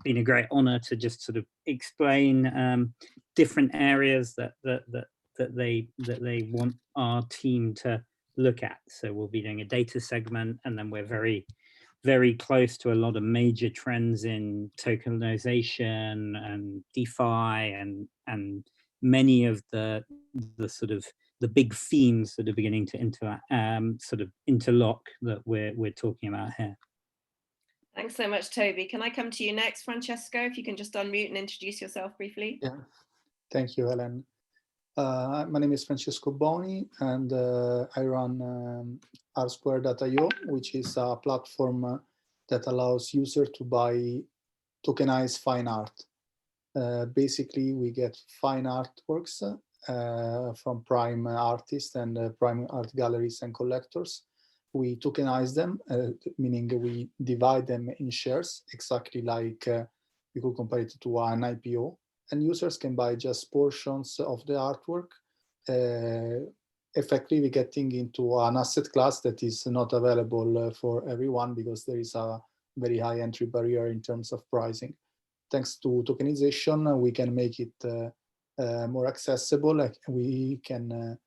been a great honor to just sort of explain different areas that they want our team to look at. So we'll be doing a data segment, and then we're very close to a lot of major trends in tokenization and DeFi and many of the sort of the big themes that are beginning to sort of interlock that we're talking about here. Thanks so much, Toby. Can I come to you next, Francesco? If you can just unmute and introduce yourself briefly. Yeah, thank you, Helen. My name is Francesco Boni, and I run R-Square.io, which is a platform that allows users to buy tokenized fine art. Basically, we get fine artworks from prime artists and prime art galleries and collectors. We tokenize them, meaning we divide them in shares, exactly like we could compare it to an IPO. And users can buy just portions of the artwork, effectively getting into an asset class that is not available for everyone because there is a very high entry barrier in terms of pricing. Thanks to tokenization, we can make it more accessible. Like we can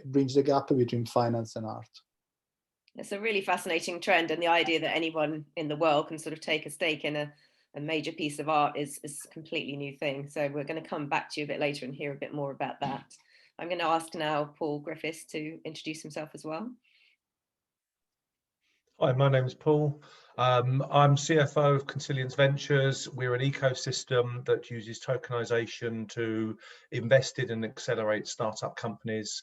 bridge the gap between finance and art. It's a really fascinating trend, and the idea that anyone in the world can sort of take a stake in a major piece of art is a completely new thing. So we're going to come back to you a bit later and hear a bit more about that. I'm going to ask now Paul Griffiths to introduce himself as well. Hi, my name is Paul. I'm CFO of Consilience Ventures. We're an ecosystem that uses tokenization to invest in and accelerate startup companies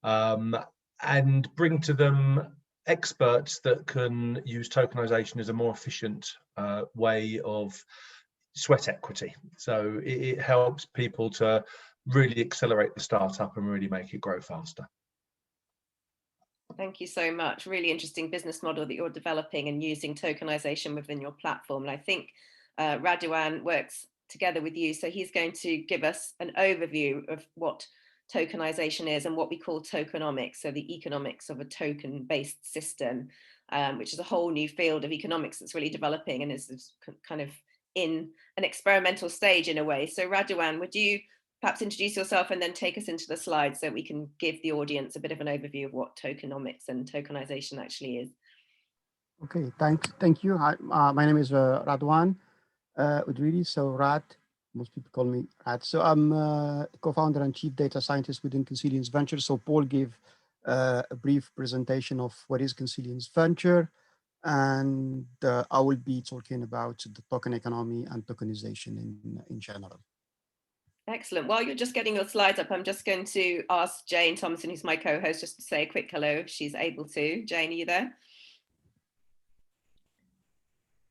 and bring to them experts that can use tokenization as a more efficient way of sweat equity. So it helps people to really accelerate the startup and really make it grow faster. Thank you so much. Really interesting business model that you're developing and using tokenization within your platform. And I think Raduan works together with you. So he's going to give us an overview of what tokenization is and what we call tokenomics, so the economics of a token-based system, which is a whole new field of economics that's really developing and is kind of in an experimental stage in a way. So Raduan, would you perhaps introduce yourself and then take us into the slides so we can give the audience a bit of an overview of what tokenomics and tokenization actually is? Okay, thank you. Hi, my name is Raduan Udridi, so Rad. Most people call me Rad. So I'm co-founder and chief data scientist within Consilience Ventures. So Paul gave a brief presentation of what is Consilience Venture, and I will be talking about the token economy and tokenization in general. Excellent. While you're just getting your slides up, I'm just going to ask Jane Thompson, who's my co-host, just to say a quick hello if she's able to. Jane, are you there?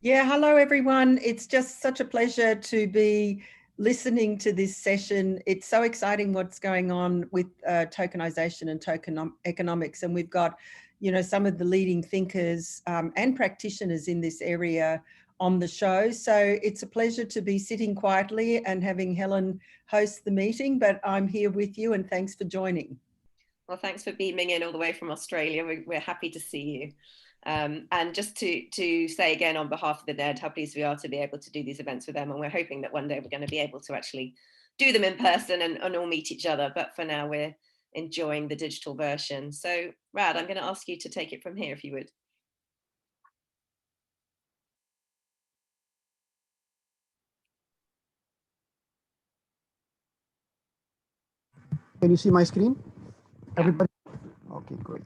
Yeah, hello everyone. It's just such a pleasure to be listening to this session. It's so exciting what's going on with tokenization and token economics. And we've got, you know, some of the leading thinkers and practitioners in this area on the show. So it's a pleasure to be sitting quietly and having Helen host the meeting, but I'm here with you and thanks for joining. Well, thanks for beaming in all the way from Australia. We're happy to see you. And just to say again on behalf of the NED, how pleased we are to be able to do these events with them. And we're hoping that one day we're going to be able to actually do them in person and all meet each other. But for now, we're enjoying the digital version. So Rad, I'm going to ask you to take it from here, if you would. Can you see my screen? Everybody? Okay, great.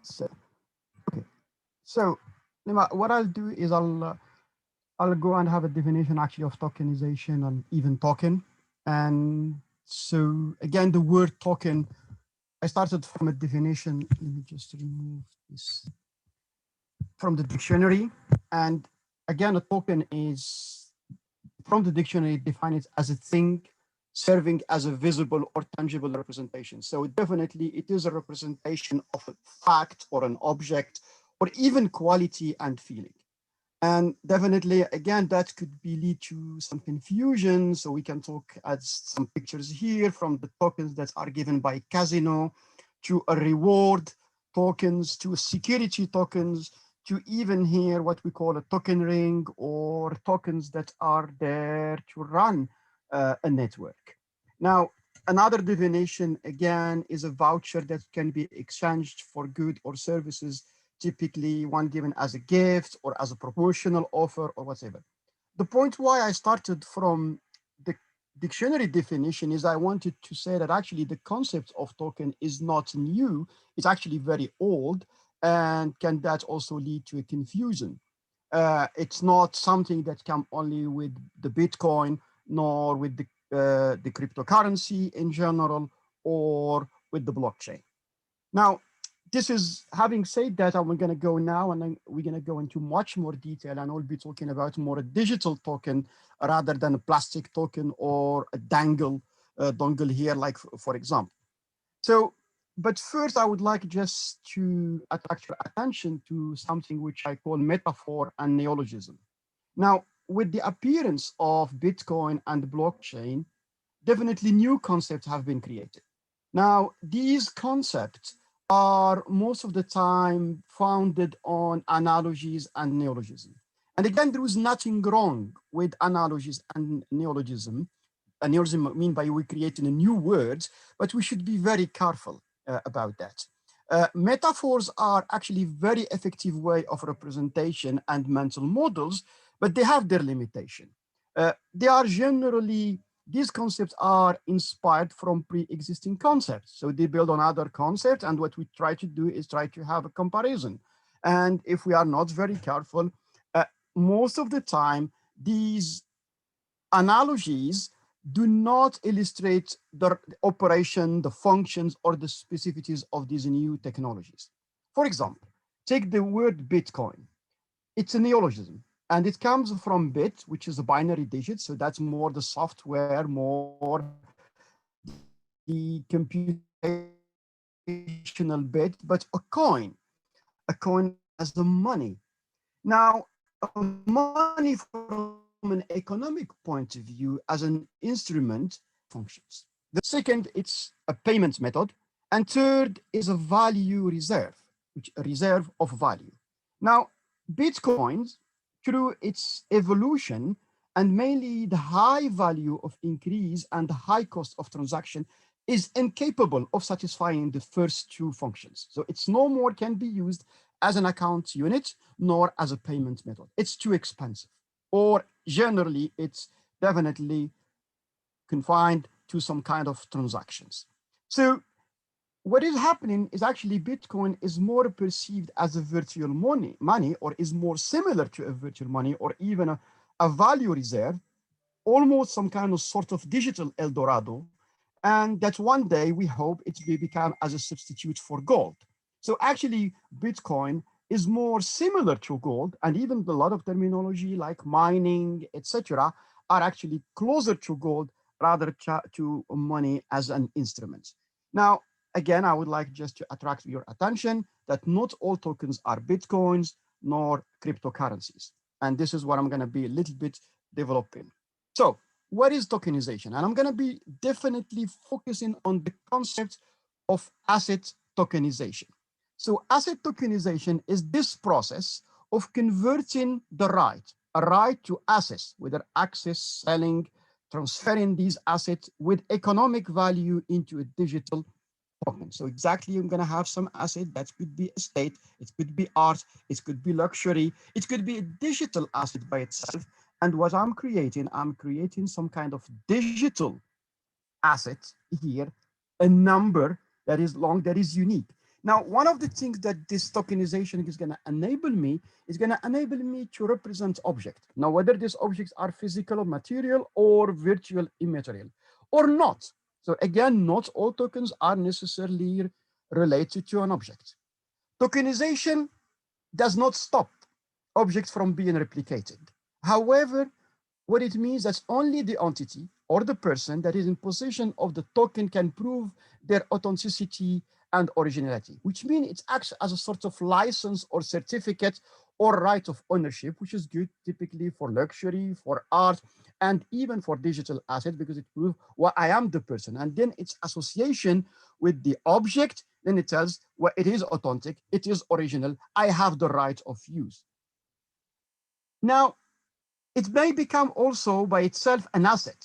So what I'll do is I'll go and have a definition actually of tokenization and even token. And so again, the word token, I started from a definition. Let me just remove this from the dictionary. And again, a token is from the dictionary defined it as a thing serving as a visible or tangible representation. So definitely it is a representation of a fact or an object or even quality and feeling. And definitely, again, that could be lead to some confusion. So we can talk at some pictures here from the tokens that are given by casino to a reward tokens to security tokens to even here what we call a token ring or tokens that are there to run a network. Now, another definition, again, is a voucher that can be exchanged for goods or services, typically one given as a gift or as a proportional offer or whatever. The point why I started from the dictionary definition is I wanted to say that actually the concept of token is not new. It's actually very old, and can that also lead to a confusion? It's not something that come only with the Bitcoin, nor with the cryptocurrency in general, or with the blockchain. Now, this is, having said that, I'm going to go now, and then we're going to go into much more detail, and we'll be talking about more a digital token rather than a plastic token or a dongle here, like for example. So, but first I would like just to attract your attention to something which I call metaphor and neologism. Now, with the appearance of Bitcoin and blockchain, definitely new concepts have been created. Now, these concepts are most of the time founded on analogies and neologism. And again, there is nothing wrong with analogies and neologism. A neologism, I mean by we creating a new words, but we should be very careful about that. Metaphors are actually very effective way of representation and mental models, but they have their limitation. They are generally, these concepts are inspired from pre-existing concepts. So they build on other concepts, and what we try to do is try to have a comparison. And if we are not very careful, most of the time, these analogies do not illustrate the operation, the functions, or the specificities of these new technologies. For example, take the word Bitcoin. It's a neologism, and it comes from bit, which is a binary digit. So that's more the software, more the computational bit, but a coin as a money. Now, money from an economic point of view as an instrument functions. The second, it's a payment method. And third is a value reserve, which a reserve of value. Now, Bitcoins, through its evolution and mainly the high value of increase and the high cost of transaction, is incapable of satisfying the first two functions. So it's no more can be used as an account unit, nor as a payment method. It's too expensive, or generally it's definitely confined to some kind of transactions. So what is happening is actually Bitcoin is more perceived as a virtual money, or is more similar to a virtual money, or even a value reserve, almost some kind of sort of digital El Dorado. And that one day we hope it will become as a substitute for gold. So actually Bitcoin is more similar to gold, and even a lot of terminology like mining, etc., are actually closer to gold rather to money as an instrument. Now, again, I would like just to attract your attention that not all tokens are Bitcoins nor cryptocurrencies. And this is what I'm going to be a little bit developing. So what is tokenization? And I'm going to be definitely focusing on the concept of asset tokenization. So asset tokenization is this process of converting a right to access, whether access, selling, transferring these assets with economic value into a digital token. So exactly, I'm going to have some asset that could be estate, it could be art, it could be luxury, it could be a digital asset by itself. And what I'm creating some kind of digital asset here, a number that is long, that is unique. Now, one of the things that this tokenization is going to enable me to represent objects. Now, whether these objects are physical or material or virtual immaterial or not. So again, not all tokens are necessarily related to an object. Tokenization does not stop objects from being replicated. However, what it means is only the entity or the person that is in possession of the token can prove their authenticity and originality, which means it acts as a sort of license or certificate or right of ownership, which is good typically for luxury, for art, and even for digital assets, because it proves, well, I am the person. And then its association with the object then it tells, well, it is authentic, it is original, I have the right of use. Now, it may become also by itself an asset.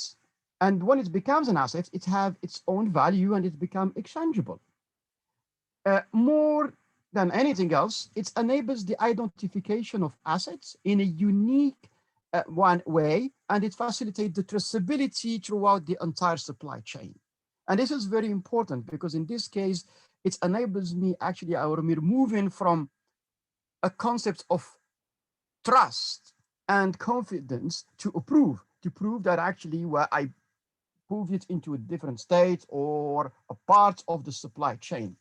And when it becomes an asset, it has its own value and it becomes exchangeable. More than anything else, it enables the identification of assets in a unique one way, and it facilitates the traceability throughout the entire supply chain. And this is very important because in this case, it enables me actually, we're moving from a concept of trust and confidence to prove that actually I move it into a different state or a part of the supply chain.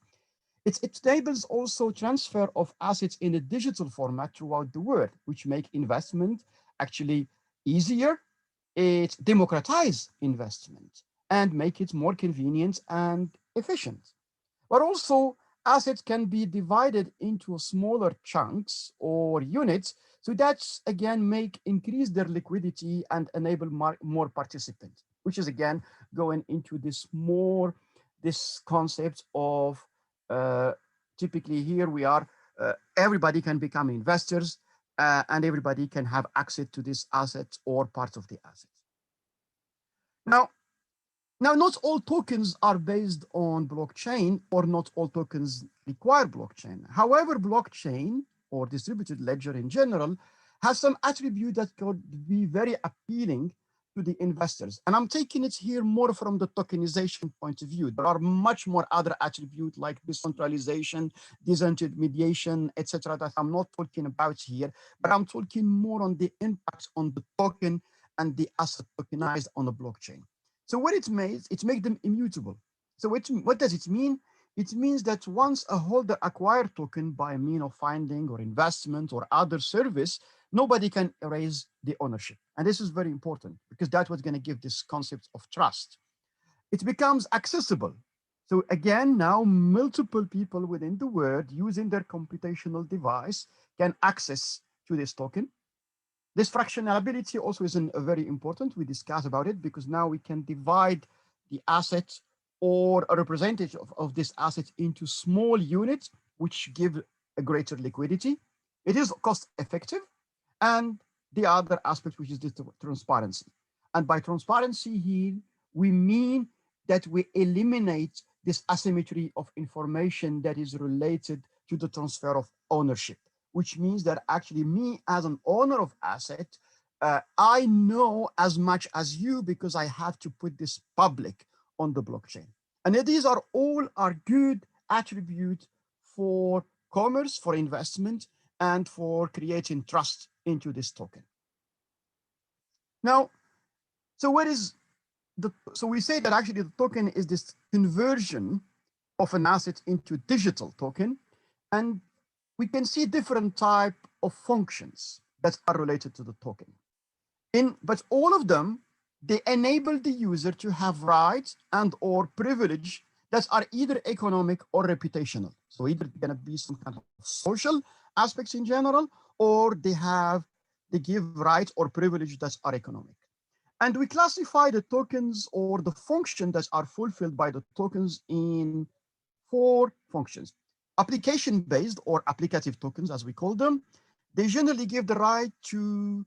It enables also transfer of assets in a digital format throughout the world, which make investment actually easier. It democratizes investment and make it more convenient and efficient. But also assets can be divided into smaller chunks or units. So that's again increase their liquidity and enable more participants, which is again going into this concept of typically here we are, everybody can become investors and everybody can have access to this asset or part of the asset. Now, not all tokens are based on blockchain, or not all tokens require blockchain. However, blockchain or distributed ledger in general has some attribute that could be very appealing to the investors. And I'm taking it here more from the tokenization point of view. There are much more other attributes like decentralization, disintermediation, etc. that I'm not talking about here, but I'm talking more on the impact on the token and the asset tokenized on the blockchain. So what it makes them immutable. So what does it mean? It means that once a holder acquires token by means of finding or investment or other service, nobody can erase the ownership. And this is very important because that's what's going to give this concept of trust. It becomes accessible. So again, now multiple people within the world using their computational device can access to this token. This fractionality also is very important. We discuss about it because now we can divide the asset or a representative of this asset into small units, which give a greater liquidity. It is cost effective. And the other aspect, which is the transparency. And by transparency here, we mean that we eliminate this asymmetry of information that is related to the transfer of ownership, which means that actually me as an owner of asset, I know as much as you because I have to put this public on the blockchain. And these are all good attributes for commerce, for investment, and for creating trust into this token. Now, so we say that actually the token is this conversion of an asset into digital token, and we can see different type of functions that are related to the token. But all of them, they enable the user to have rights and or privilege that are either economic or reputational. So either going to be some kind of social aspects in general, or they give rights or privilege that are economic. And we classify the tokens or the function that are fulfilled by the tokens in 4 functions. Application-based or applicative tokens, as we call them, they generally give the right to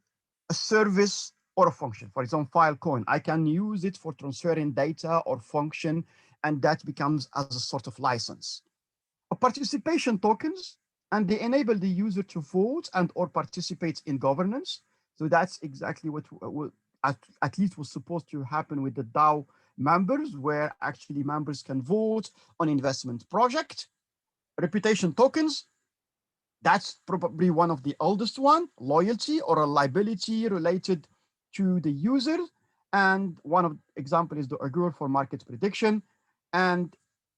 a service or a function. For example, Filecoin, I can use it for transferring data or function, and that becomes as a sort of license. Participation tokens, and they enable the user to vote and or participate in governance. So that's exactly what at least was supposed to happen with the DAO members, where actually members can vote on investment project. Reputation tokens, that's probably one of the oldest one, loyalty or a liability related to the user. And one of example is the Augur for market prediction. And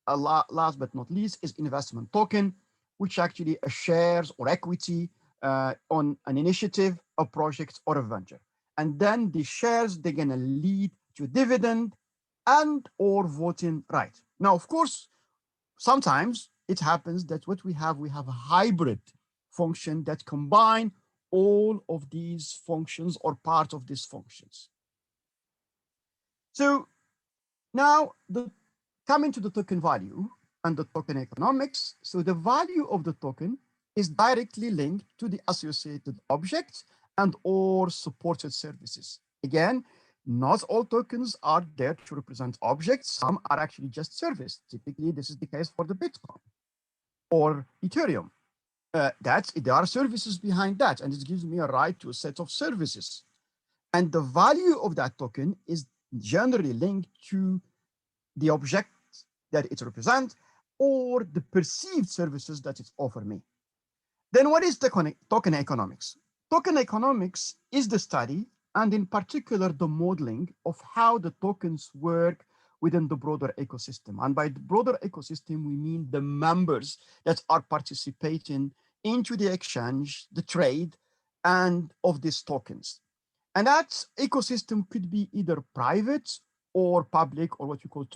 last but not least is investment token, which actually shares or equity on an initiative, a project, or a venture. And then the shares, they're gonna lead to dividend and or voting right. Now, of course, sometimes it happens that we have a hybrid function that combine all of these functions or part of these functions. So now coming to the token value, and the token economics. So the value of the token is directly linked to the associated objects and or supported services. Again, not all tokens are there to represent objects. Some are actually just service. Typically, this is the case for the Bitcoin or Ethereum. There are services behind that, and it gives me a right to a set of services. And the value of that token is generally linked to the object that it represents or the perceived services that it offers me. Then what is token economics? Token economics is the study, and in particular, the modeling of how the tokens work within the broader ecosystem. And by the broader ecosystem, we mean the members that are participating into the exchange, the trade, and of these tokens. And that ecosystem could be either private or public, or what you call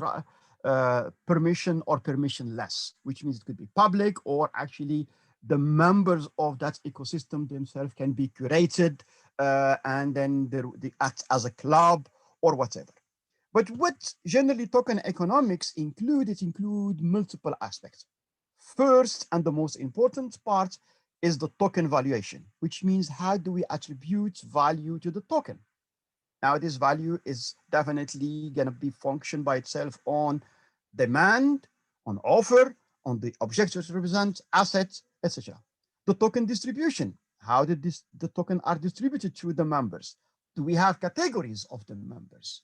permission or permissionless, which means it could be public, or actually the members of that ecosystem themselves can be curated, and then they act as a club or whatever. But what generally token economics include multiple aspects. First, and the most important part, is the token valuation, which means how do we attribute value to the token? Now, this value is definitely going to be function by itself on demand, on offer, on the objects represent, assets, etc. The token distribution, how did the token are distributed to the members? Do we have categories of the members?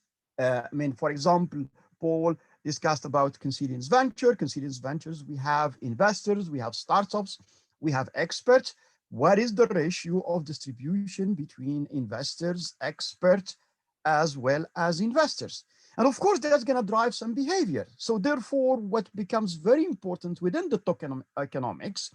For example, Paul discussed about Consilience Venture. Consilience Ventures, we have investors, we have startups, we have experts. What is the ratio of distribution between investors, experts, as well as investors? And of course, that's going to drive some behavior. So therefore, what becomes very important within the token economics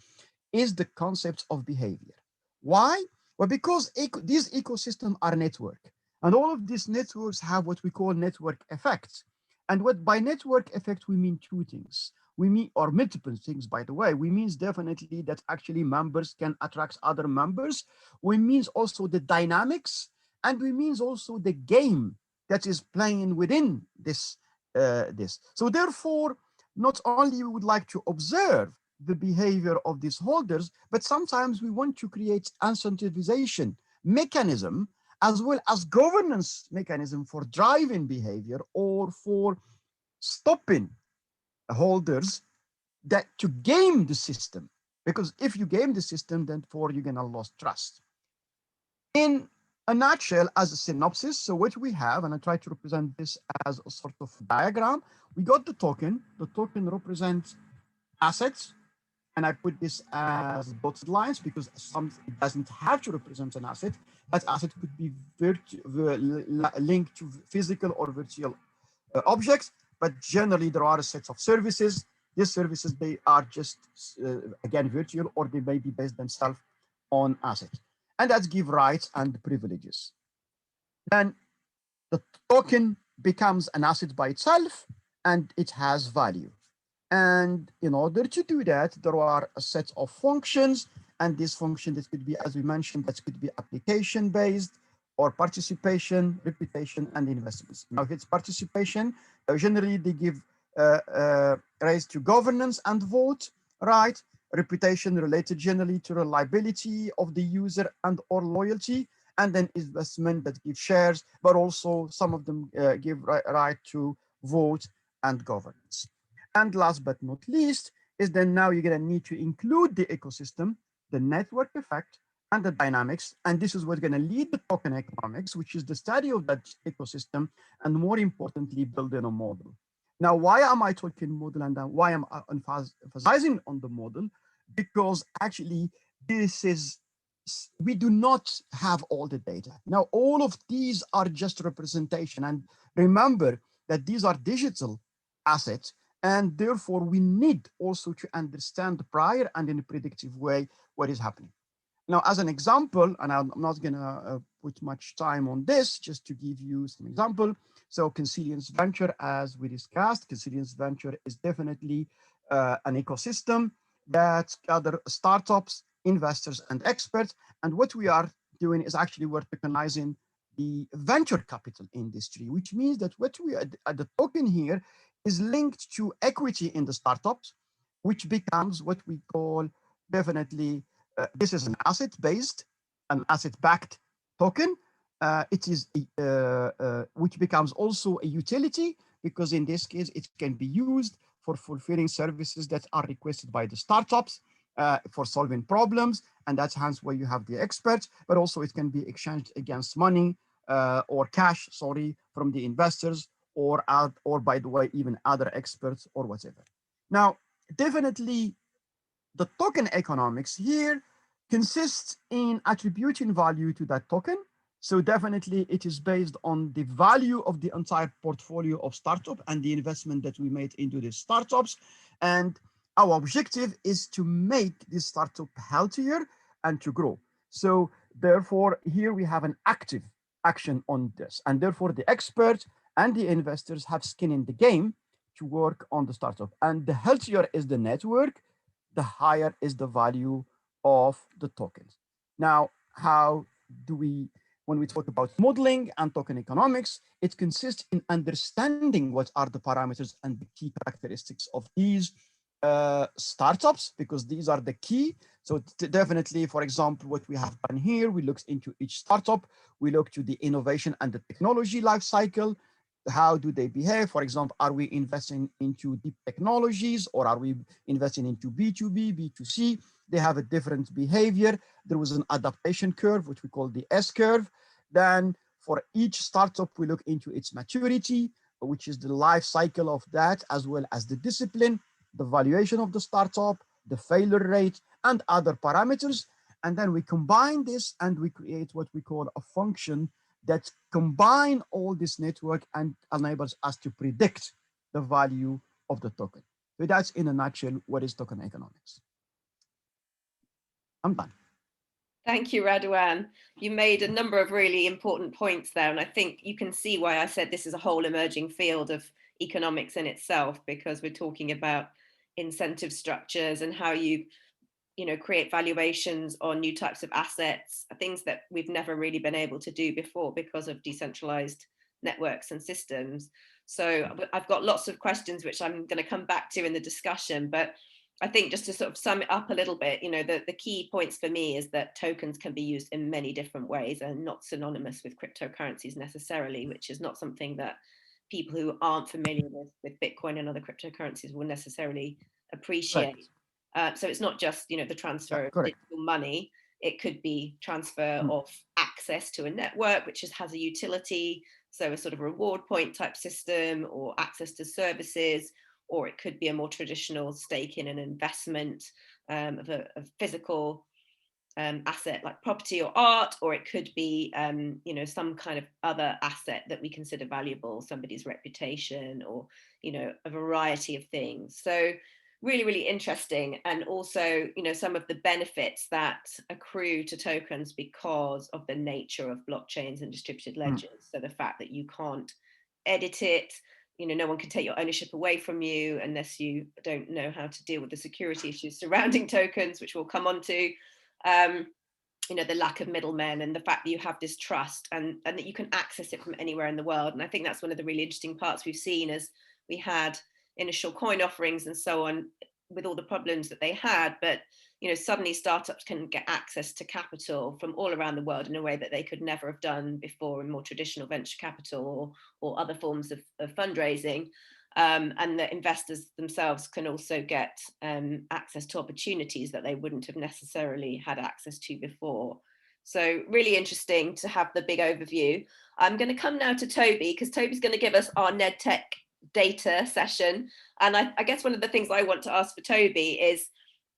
is the concept of behavior. Why? Well, because these ecosystems are network, and all of these networks have what we call network effects. And what by network effect, we mean two things. We mean, or multiple things, by the way. We means definitely that actually members can attract other members. We means also the dynamics, and we means also the game that is playing within this. So therefore, not only we would like to observe the behavior of these holders, but sometimes we want to create incentivization mechanism as well as governance mechanism for driving behavior or for stopping holders that to game the system. Because if you game the system, then you're gonna lose trust. In a nutshell, as a synopsis, so what we have, and I try to represent this as a sort of diagram, we got the token. The token represents assets, and I put this as dotted lines because it doesn't have to represent an asset. That asset could be linked to physical or virtual objects, but generally there are a set of services. These services, they are just, again, virtual, or they may be based themselves on assets. And that give rights and privileges. Then the token becomes an asset by itself, and it has value. And in order to do that, there are a set of functions, and this function that could be, as we mentioned, that could be application-based or participation, reputation, and investments. Now, if it's participation, generally they give rise to governance and vote, right? Reputation related generally to reliability of the user and or loyalty, and then investment that give shares, but also some of them give right to vote and governance. And last but not least is then now you're going to need to include the ecosystem, the network effect, and the dynamics. And this is what's going to lead the token economics, which is the study of that ecosystem, and more importantly, building a model. Now, why am I talking model, and why am I emphasizing on the model? Because actually, we do not have all the data. Now, all of these are just representation. And remember that these are digital assets, and therefore we need also to understand prior and in a predictive way what is happening. Now, as an example, and I'm not gonna put much time on this, just to give you some example. So Consilience Venture, as we discussed, Consilience Venture is definitely an ecosystem that gather startups, investors, and experts. And what we are doing is actually we're tokenizing the venture capital industry, which means that what we at the token here is linked to equity in the startups, which becomes what we call definitely, this is an asset-based, an asset-backed token. It is which becomes also a utility, because in this case, it can be used for fulfilling services that are requested by the startups, for solving problems, and that's hence where you have the experts, but also it can be exchanged against money or cash, sorry, from the investors, or by the way, even other experts or whatever. Now, definitely the token economics here consists in attributing value to that token. So definitely it is based on the value of the entire portfolio of startup and the investment that we made into these startups. And our objective is to make this startup healthier and to grow. So therefore, here we have an active action on this. And therefore, the experts and the investors have skin in the game to work on the startup. And the healthier is the network, the higher is the value of the tokens. Now, how do we, when we talk about modeling and token economics, it consists in understanding what are the parameters and the key characteristics of these startups, because these are the key. So definitely, for example, what we have done here, we looked into each startup, we looked to the innovation and the technology life cycle. How do they behave? For example, are we investing into deep technologies, or are we investing into B2B, B2C? They have a different behavior. There was an adaptation curve, which we call the S curve. Then for each startup, we look into its maturity, which is the life cycle of that, as well as the discipline, the valuation of the startup, the failure rate, and other parameters. And then we combine this and we create what we call a function that combine all this network and enables us to predict the value of the token. So that's in a nutshell what is token economics. I'm done. Thank you, Radwan. You made a number of really important points there, and I think you can see why I said this is a whole emerging field of economics in itself, because we're talking about incentive structures and how you create valuations on new types of assets, things that we've never really been able to do before because of decentralized networks and systems. So I've got lots of questions which I'm going to come back to in the discussion, but I think just to sort of sum it up a little bit, the key points for me is that tokens can be used in many different ways and not synonymous with cryptocurrencies necessarily, which is not something that people who aren't familiar with Bitcoin and other cryptocurrencies will necessarily appreciate. Right. So it's not just, the transfer of digital money. It could be transfer of access to a network, which has a utility. So a sort of reward point type system, or access to services, or it could be a more traditional stake in an investment of a physical asset like property or art, or it could be, some kind of other asset that we consider valuable, somebody's reputation, or, a variety of things. So really, really interesting. And also, some of the benefits that accrue to tokens because of the nature of blockchains and distributed ledgers. So the fact that you can't edit it, no one can take your ownership away from you unless you don't know how to deal with the security issues surrounding tokens, which we'll come on to. The lack of middlemen, and the fact that you have this trust and that you can access it from anywhere in the world. And I think that's one of the really interesting parts we've seen as we had initial coin offerings and so on, with all the problems that they had. But suddenly startups can get access to capital from all around the world in a way that they could never have done before in more traditional venture capital or other forms of fundraising. And the investors themselves can also get access to opportunities that they wouldn't have necessarily had access to before. So really interesting to have the big overview. I'm going to come now to Toby, because Toby's going to give us our NedTech data session. And I guess one of the things I want to ask for Toby is,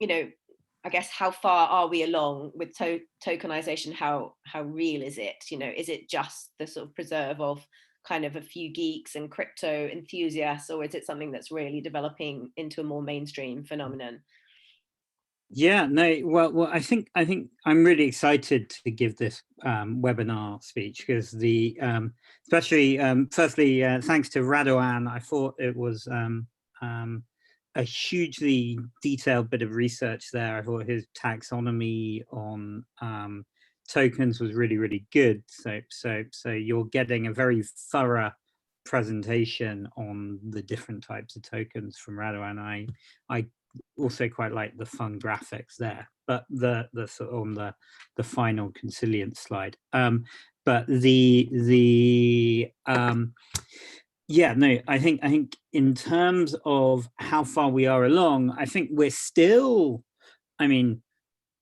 I guess, how far are we along with tokenization? How real is it? Is it just the sort of preserve of kind of a few geeks and crypto enthusiasts, or is it something that's really developing into a more mainstream phenomenon? Yeah, no, well, I think I'm really excited to give this webinar speech, because the especially firstly, thanks to Radwan. I thought it was a hugely detailed bit of research there. I thought his taxonomy on tokens was really, really good. So you're getting a very thorough presentation on the different types of tokens from Radovan. I also quite like the fun graphics there, but the sort of on the final Consilience slide. But yeah, no, I think in terms of how far we are along, I think we're still, I mean,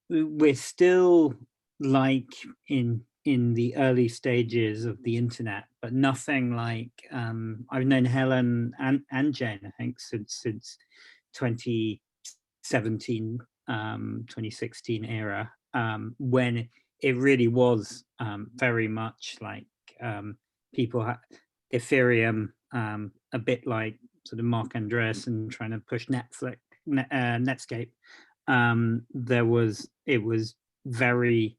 we're still like in the early stages of the internet, but nothing like I've known Helen and Jane, I think, since 2017, 2016 era, when it really was very much like people had Ethereum, a bit like sort of Mark Andreessen trying to push Netscape. It was very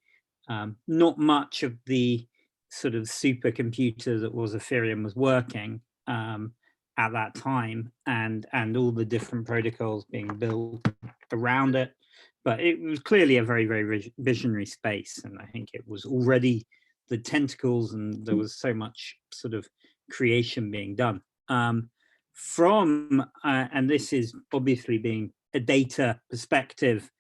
not much of the sort of supercomputer that was Ethereum was working at that time, and all the different protocols being built around it. But it was clearly a very, very visionary space, and I think it was already the tentacles, and there was so much sort of creation being done from and this is obviously being a data perspective,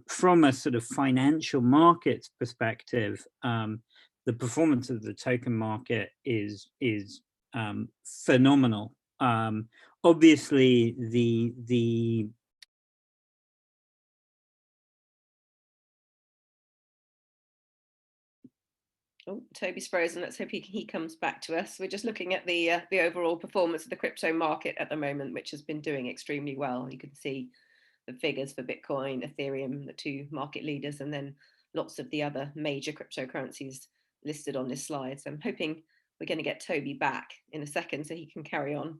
from a sort of financial markets perspective, the performance of the token market is phenomenal. Obviously the Oh, Toby's frozen. Let's hope he comes back to us. We're just looking at the overall performance of the crypto market at the moment, which has been doing extremely well. You can see the figures for Bitcoin, Ethereum, the two market leaders, and then lots of the other major cryptocurrencies listed on this slide. So I'm hoping we're going to get Toby back in a second so he can carry on.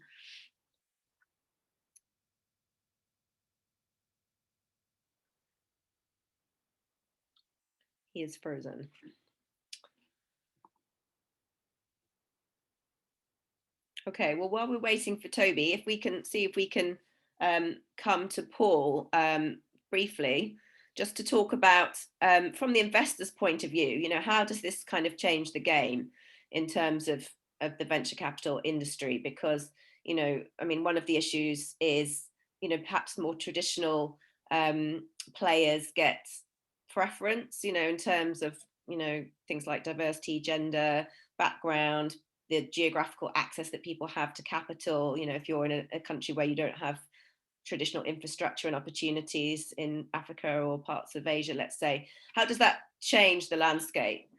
He is frozen. Okay, well, while we're waiting for Toby, if we can see if we can come to Paul briefly, just to talk about from the investor's point of view, you know, how does this kind of change the game in terms of the venture capital industry? Because, you know, I mean, one of the issues is, you know, perhaps more traditional players get preference, you know, in terms of, you know, things like diversity, gender, background, the geographical access that people have to capital. You know, if you're in a country where you don't have traditional infrastructure and opportunities in Africa or parts of Asia, let's say, how does that change the landscape?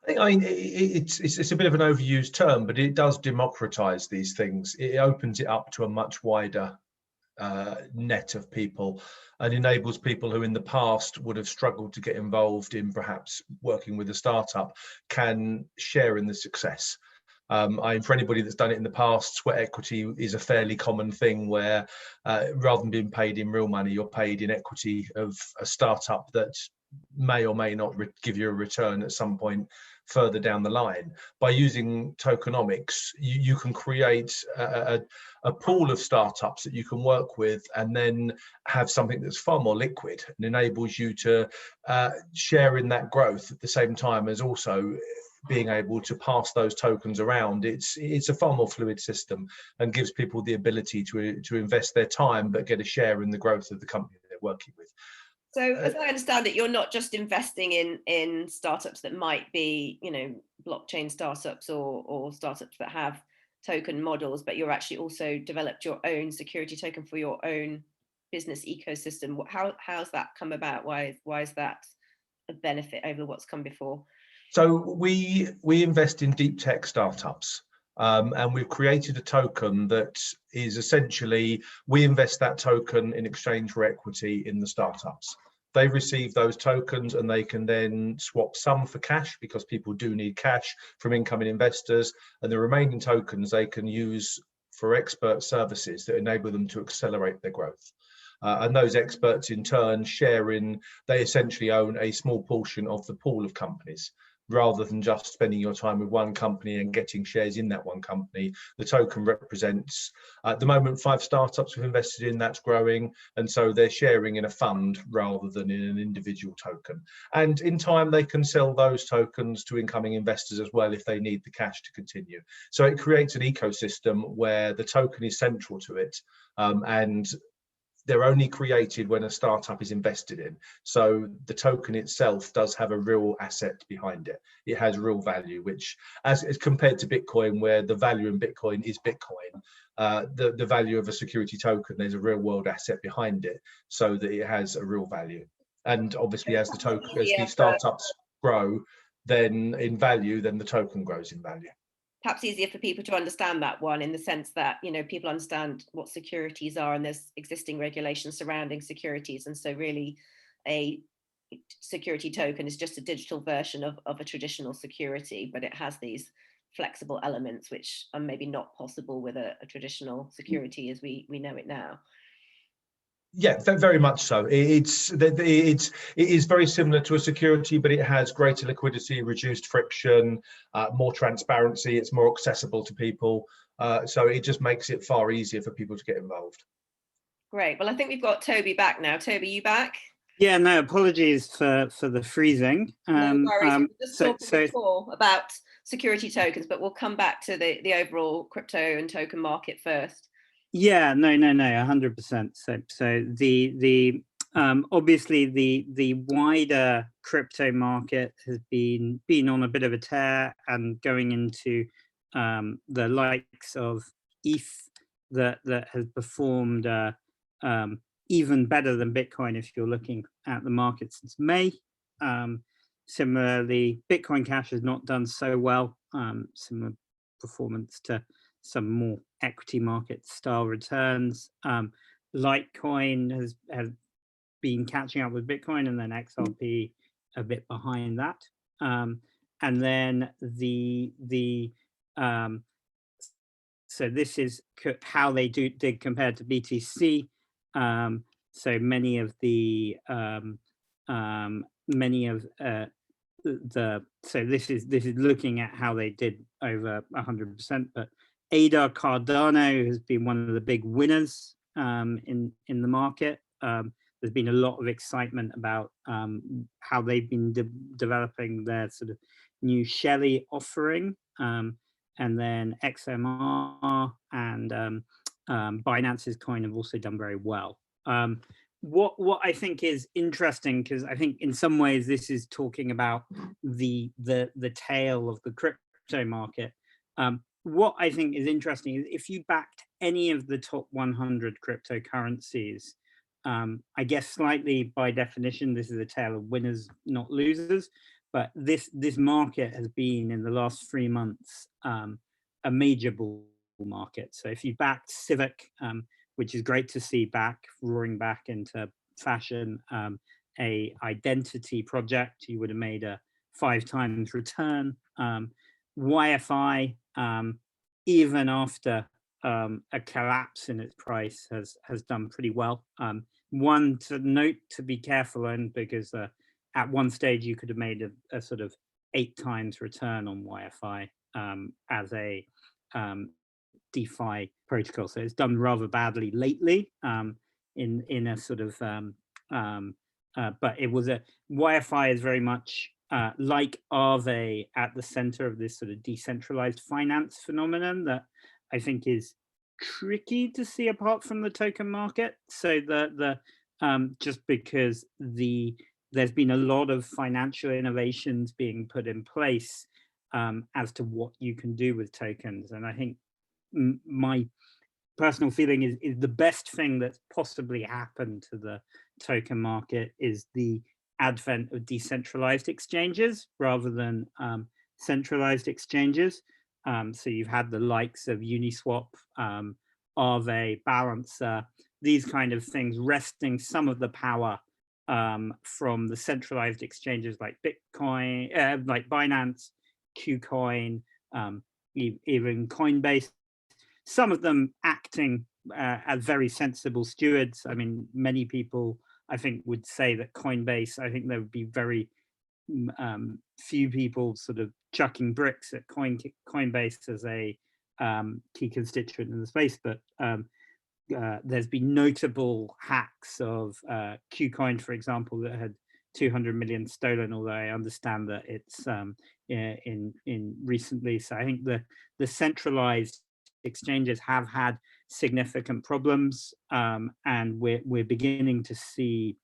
I mean, it's a bit of an overused term, but it does democratize these things. It opens it up to a much wider net of people, and enables people who in the past would have struggled to get involved in perhaps working with a startup can share in the success. For anybody that's done it in the past, sweat equity is a fairly common thing where rather than being paid in real money, you're paid in equity of a startup that may or may not give you a return at some point further down the line. By using tokenomics, you can create a pool of startups that you can work with, and then have something that's far more liquid and enables you to share in that growth at the same time as also being able to pass those tokens around. It's a far more fluid system and gives people the ability to invest their time but get a share in the growth of the company they're working with. So as I understand it, you're not just investing in startups that might be, you know, blockchain startups or startups that have token models, but you're actually also developed your own security token for your own business ecosystem. How's that come about? Why is that a benefit over what's come before? So we invest in deep tech startups. And we've created a token that is essentially, we invest that token in exchange for equity in the startups. They receive those tokens and they can then swap some for cash, because people do need cash from incoming investors, and the remaining tokens they can use for expert services that enable them to accelerate their growth. And those experts in turn share in, they essentially own a small portion of the pool of companies, rather than just spending your time with one company and getting shares in that one company. The token represents, at the moment, 5 startups we've invested in, that's growing, and so they're sharing in a fund rather than in an individual token. And in time they can sell those tokens to incoming investors as well if they need the cash to continue. So it creates an ecosystem where the token is central to it, and they're only created when a startup is invested in. So the token itself does have a real asset behind it. It has real value, which, as compared to Bitcoin, where the value in Bitcoin is Bitcoin, the value of a security token, there's a real world asset behind it, so that it has a real value. And obviously, as the startups grow, then in value, then the token grows in value. Perhaps easier for people to understand that one, in the sense that, you know, people understand what securities are and there's existing regulations surrounding securities. And so really a security token is just a digital version of a traditional security, but it has these flexible elements which are maybe not possible with a traditional security as we know it now. Yeah, very much so. It is very similar to a security, but it has greater liquidity, reduced friction, more transparency. It's more accessible to people. So it just makes it far easier for people to get involved. Great. Well, I think we've got Toby back now. Toby, you back? Yeah, no, apologies for the freezing. No worries. We're just talking before about security tokens, but we'll come back to the overall crypto and token market first. Yeah, no, 100%. So the obviously the wider crypto market has been on a bit of a tear, and going into the likes of ETH that has performed even better than Bitcoin if you're looking at the market since May. Similarly, Bitcoin Cash has not done so well. Similar performance to some more equity market style returns. Litecoin has been catching up with Bitcoin, and then XRP a bit behind that. And then so this is how they did compared to BTC. So many of the so this is looking at how they did over 100%, but ADA Cardano has been one of the big winners in the market. There's been a lot of excitement about how they've been developing their sort of new Shelley offering, and then XMR and Binance's coin have also done very well. What I think is interesting, because I think in some ways this is talking about the tail of the crypto market. What I think is interesting is if you backed any of the top 100 cryptocurrencies, I guess slightly by definition, this is a tale of winners, not losers. But this market has been, in the last 3 months, a major bull market. So if you backed Civic, which is great to see roaring back into fashion, a identity project, you would have made a 5 times return. YFI, even after a collapse in its price, has done pretty well. One to note to be careful in, because at one stage you could have made a sort of 8 times return on YFI as a DeFi protocol. So it's done rather badly lately in a sort of but it was YFI is very much like Aave at the center of this sort of decentralized finance phenomenon that I think is tricky to see apart from the token market. So just because there's been a lot of financial innovations being put in place as to what you can do with tokens, and I think my personal feeling is the best thing that's possibly happened to the token market is the advent of decentralized exchanges rather than centralized exchanges. So you've had the likes of Uniswap, Aave, Balancer, these kind of things wresting some of the power from the centralized exchanges like Bitcoin, like Binance, KuCoin, even Coinbase. Some of them acting as very sensible stewards. I mean, many people, I think, would say that Coinbase, I think they would be very few people sort of chucking bricks at Coinbase as a key constituent in the space, but there's been notable hacks of Qcoin, for example, that had 200 million stolen, although I understand that it's in recently. So I think the centralized exchanges have had significant problems, and we're beginning to see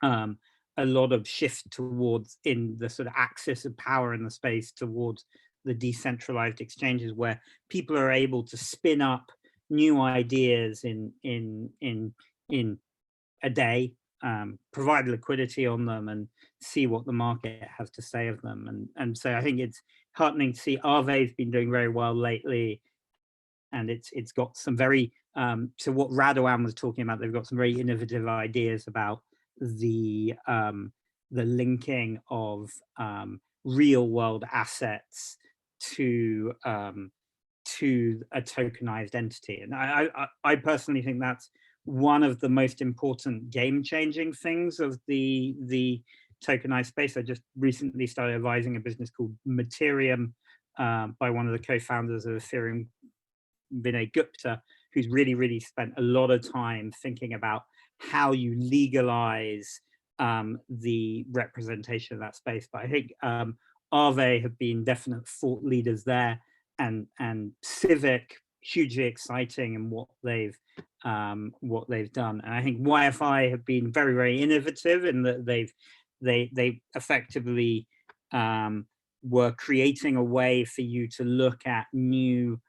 a lot of shift towards, in the sort of axis of power in the space, towards the decentralized exchanges, where people are able to spin up new ideas in a day, provide liquidity on them, and see what the market has to say of them. And so I think it's heartening to see Aave's been doing very well lately, and it's got some very to what Radovan was talking about, they've got some very innovative ideas about the linking of real world assets to a tokenized entity. And I personally think that's one of the most important game-changing things of the tokenized space. I just recently started advising a business called Materium by one of the co-founders of Ethereum, Vinay Gupta, who's really spent a lot of time thinking about how you legalize the representation of that space. But I think Aave have been definite thought leaders there, and Civic, hugely exciting in what they've done. And I think YFI have been very innovative in that they effectively were creating a way for you to look at new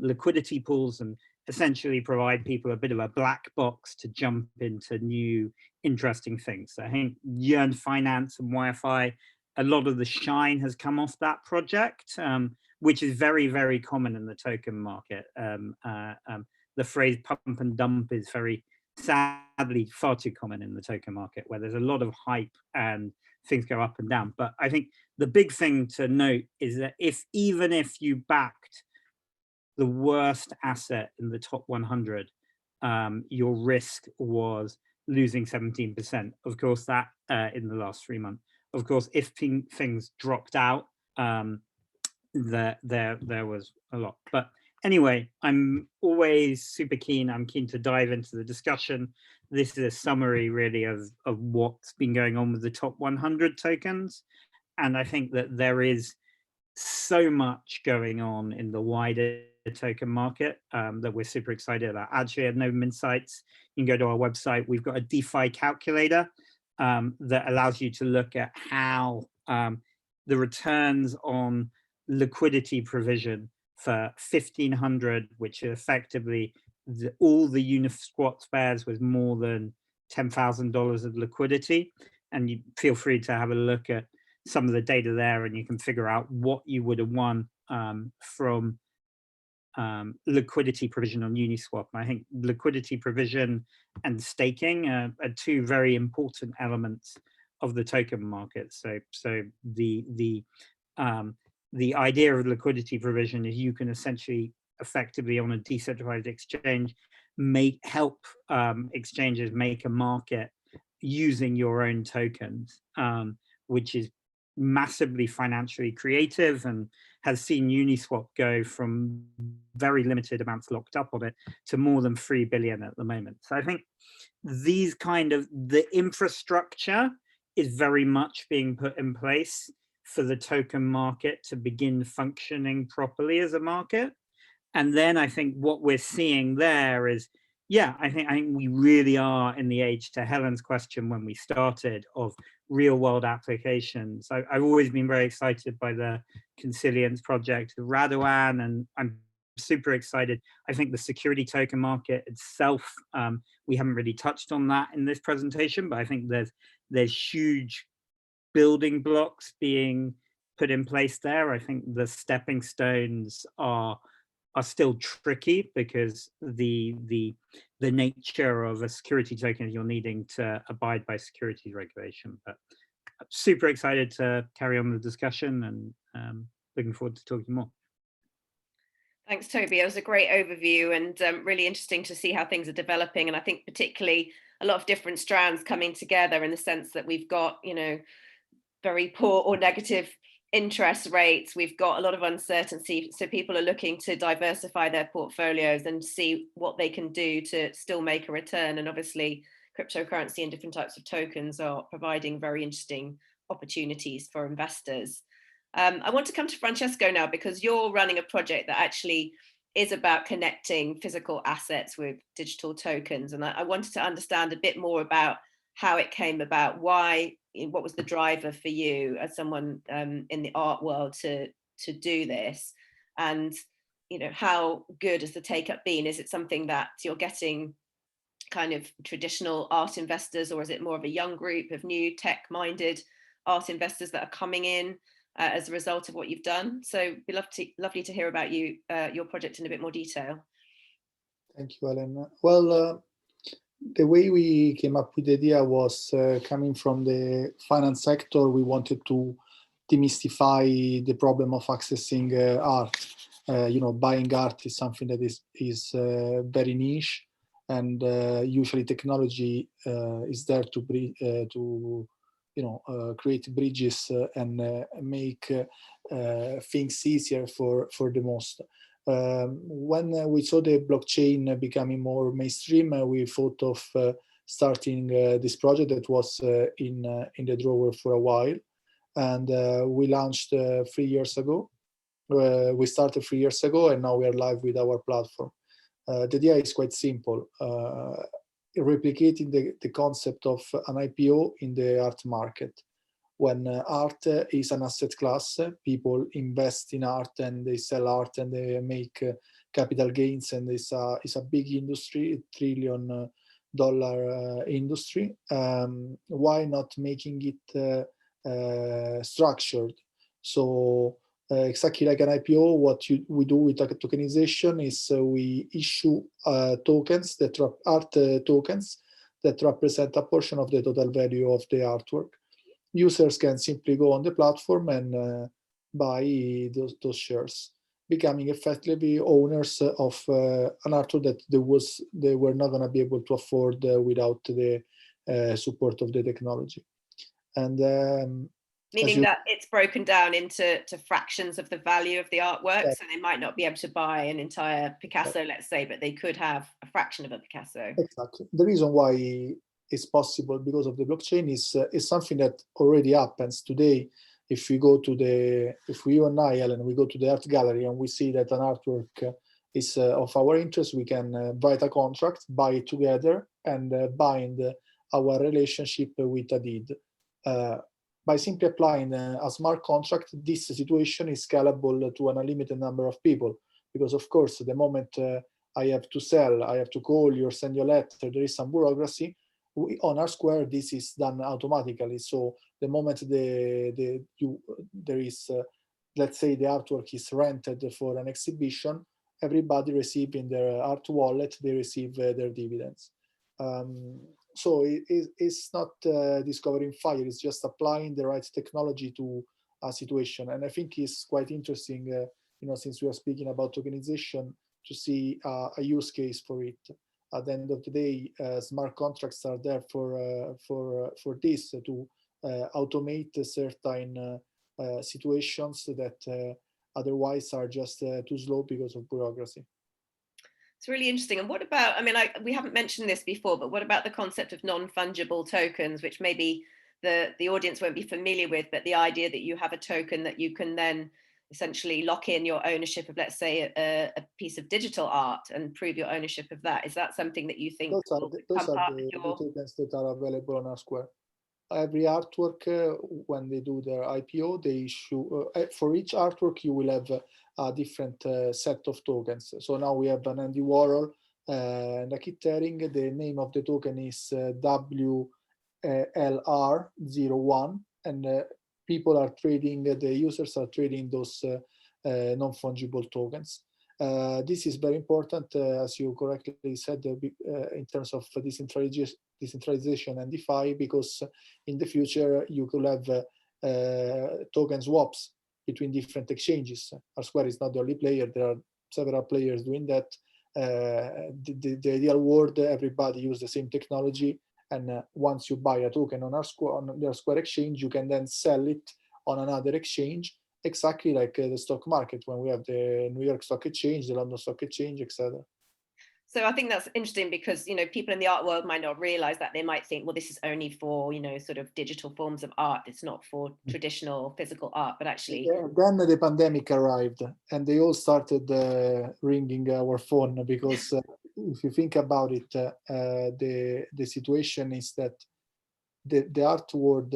liquidity pools and essentially provide people a bit of a black box to jump into new interesting things. So I think Yearn Finance and YFI, a lot of the shine has come off that project, which is very common in the token market. The phrase pump and dump is very sadly far too common in the token market, where there's a lot of hype and things go up and down. But I think the big thing to note is that even if you backed the worst asset in the top 100, your risk was losing 17%. Of course, that in the last 3 months. Of course, if things dropped out, there was a lot. But anyway, I'm always super keen. I'm keen to dive into the discussion. This is a summary really of what's been going on with the top 100 tokens. And I think that there is so much going on in the wider token market that we're super excited about. Actually, at Novum Insights, you can go to our website. We've got a DeFi calculator that allows you to look at how the returns on liquidity provision for 1,500, which is effectively all the Uniswap spares with more than $10,000 of liquidity. And you feel free to have a look at some of the data there, and you can figure out what you would have won from liquidity provision on Uniswap. And I think liquidity provision and staking are two very important elements of the token market. So the idea of liquidity provision is you can essentially effectively on a decentralized exchange help exchanges make a market using your own tokens, which is massively financially creative and has seen Uniswap go from very limited amounts locked up on it to more than 3 billion at the moment. So I think these kind of, the infrastructure is very much being put in place for the token market to begin functioning properly as a market. And then I think what we're seeing there is, yeah, I think we really are in the age, to Helen's question when we started, of real world applications. I've always been very excited by the Consilience project of Radovan, and I'm super excited. I think the security token market itself, we haven't really touched on that in this presentation, but I think there's huge building blocks being put in place there. I think the stepping stones are still tricky because the nature of a security token is you're needing to abide by securities regulation. But I'm super excited to carry on the discussion, and looking forward to talking more. Thanks, Toby. It was a great overview, and really interesting to see how things are developing. And I think particularly a lot of different strands coming together in the sense that we've got, very poor or negative interest rates. We've got a lot of uncertainty. So people are looking to diversify their portfolios and see what they can do to still make a return. And obviously, cryptocurrency and different types of tokens are providing very interesting opportunities for investors. I want to come to Francesco now, because you're running a project that actually is about connecting physical assets with digital tokens. And I wanted to understand a bit more about how it came about, why, what was the driver for you as someone in the art world to do this, and how good has the take up been? Is it something that you're getting kind of traditional art investors, or is it more of a young group of new tech-minded art investors that are coming in as a result of what you've done? So it'd be lovely to hear about your project in a bit more detail. Thank you, Helen. Well, the way we came up with the idea was coming from the finance sector. We wanted to demystify the problem of accessing art. Buying art is something that is very niche, and usually technology is there to create bridges and make things easier for the most. When we saw the blockchain becoming more mainstream, we thought of starting this project that was in the drawer for a while, and we launched 3 years ago. We started 3 years ago, and now we are live with our platform. The idea is quite simple. Replicating the concept of an IPO in the art market. When art is an asset class, people invest in art and they sell art and they make capital gains, and it's a big industry, $1 trillion industry. Why not making it structured? So exactly like an IPO, what we do with tokenization is we issue tokens that are art tokens that represent a portion of the total value of the artwork. Users can simply go on the platform and buy those shares, becoming effectively owners of an artwork that they were not going to be able to afford without the support of the technology. And meaning that it's broken down into fractions of the value of the artwork. Yeah. So they might not be able to buy an entire Picasso, Yeah. let's say, but they could have a fraction of a Picasso. Exactly. The reason why it's possible because of the blockchain is something that already happens today. If we you and I, Helen, we go to the art gallery and we see that an artwork is of our interest, we can write a contract, buy it together, and bind our relationship with a deed. By simply applying a smart contract, this situation is scalable to an unlimited number of people. Because of course, the moment I have to sell, I have to call you or send you a letter, there is some bureaucracy. On our Square, this is done automatically. So the moment there is, let's say the artwork is rented for an exhibition, everybody receiving their art wallet, they receive their dividends. So it's not discovering fire, it's just applying the right technology to a situation. And I think it's quite interesting, since we are speaking about tokenization, to see a use case for it. At the end of the day, smart contracts are there for this, to automate certain situations that otherwise are just too slow because of bureaucracy. It's really interesting. And what about, we haven't mentioned this before, but what about the concept of non-fungible tokens, which maybe the audience won't be familiar with, but the idea that you have a token that you can then essentially lock in your ownership of, let's say, a piece of digital art and prove your ownership of that. Is that something that you think those are the tokens that are available on our Square? Every artwork, when they do their IPO, they issue, for each artwork, you will have a different set of tokens. So now we have an Andy Warhol and a Kit Haring. The name of the token is WLR01, and people are trading, the users are trading those non-fungible tokens. This is very important, as you correctly said, in terms of decentralization and DeFi, because in the future you could have token swaps between different exchanges. Our Square is not the only player, there are several players doing that. The ideal world, everybody use the same technology And once you buy a token on their Square exchange, you can then sell it on another exchange, exactly like the stock market, when we have the New York Stock Exchange, the London Stock Exchange, etc. So I think that's interesting because, you know, people in the art world might not realize that. They might think, well, this is only for, you know, sort of digital forms of art. It's not for traditional physical art, but actually. Yeah, then the pandemic arrived and they all started ringing our phone because if you think about it, the situation is that the art world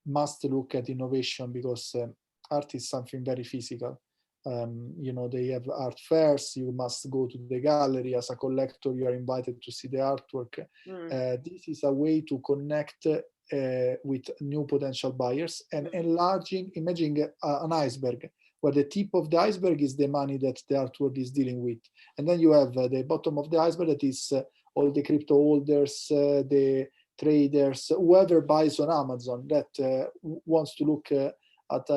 must look at innovation because art is something very physical. You know, they have art fairs, you must go to the gallery. As a collector, you are invited to see the artwork. This is a way to connect with new potential buyers and enlarging, imagine an iceberg, where the tip of the iceberg is the money that the art world is dealing with. And then you have the bottom of the iceberg, that is all the crypto holders, the traders, whoever buys on Amazon that wants to look at